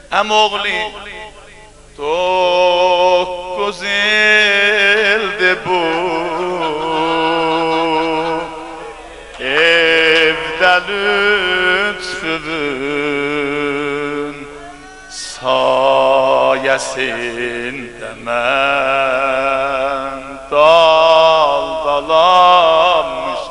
Əmoğlu 9 ildir bu evdə lütfün sayəsində mən daldalanmış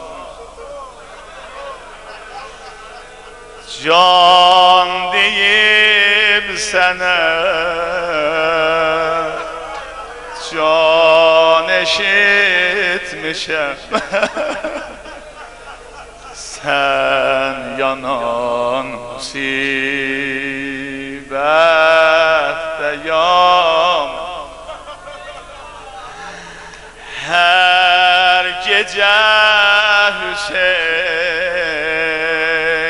can deyib sənə can eşitmişəm sən yanan musibətdə yan hər gecə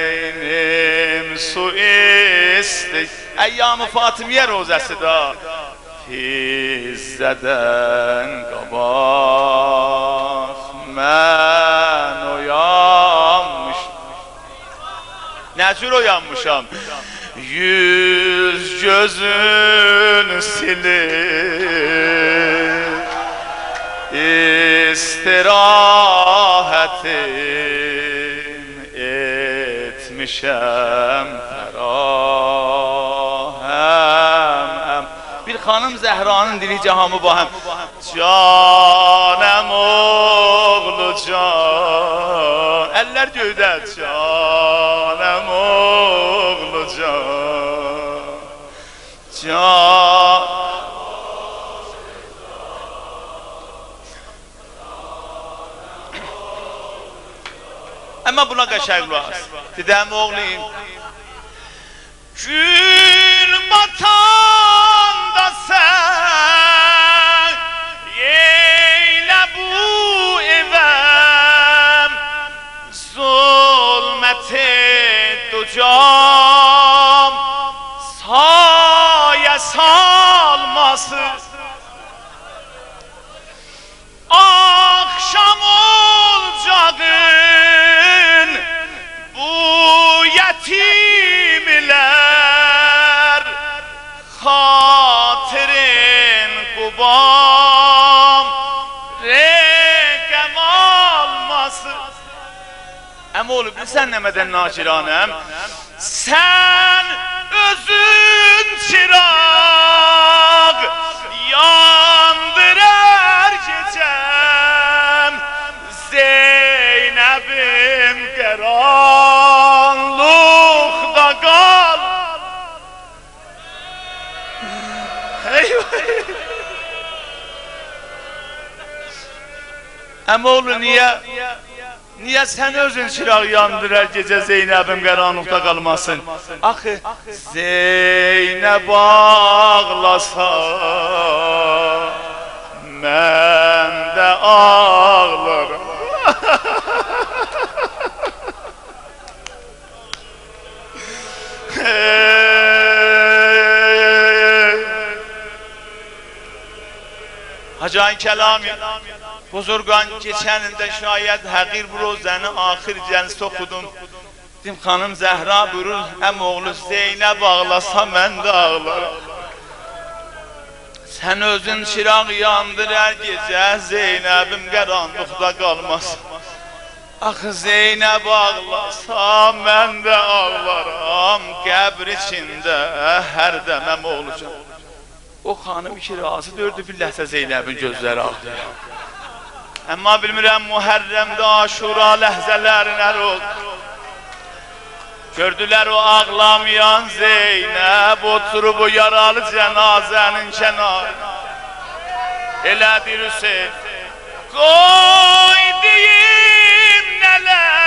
Hüseynim su istik Əyyam-ı Fatimiyə rozəsi da Fizzədən qabaq mən oyanmış Nə cür oyanmışam? 100 gözün silib İstirahətim etmişəm fərahəm Bir xanım Zəhranın dili cahamı bahəm Canəm oğlu can Əllər göydə Canəm oğlu can Can Amma buna qəşəng var Dedəm oğluyum Gün batanda sən Yeylə bu evəm Zulmət et ucam Sayə salmasın Akşam olacağın Bu yetimler Hatirin kubam Rekem alması Əmoğlu bilsən nəmədən naciranəm Sən özün çıraq Yandır hər gecəm Zeynəbim qaranlıqda qal Əmoğlu niyə sən özün çıraq yandır hər gecə Zeynəbim qaranlıqda qalmasın Axı Zeynəb ağlasa Mən də ağlarım Hacı Kəlami Buzurgan geçeninde şayet həqir bu rozəni axir cəlsə oxudum Dedim xanım Zəhra buyurur Əmoğlu Zeynəb ağlasa mən də ağlarım Sən özün çıraq yandır hər gecə Zeynəbim qaranlıqda qalmasın Axı Zeynəb ağlasa mən də ağlaram Qəbr içində hər dəməm olacaq O xanım ki razı dördü bir ləhzə Zeynəbin gözləri ağlayır Amma bilmirəm Muhərrəmdə Aşura ləhzələrinə oldu Gördülər o ağlamayan Zeynəb Oturub o yaralı cənazənin kənarı Elədir Hüseyin Qoy deyim nələr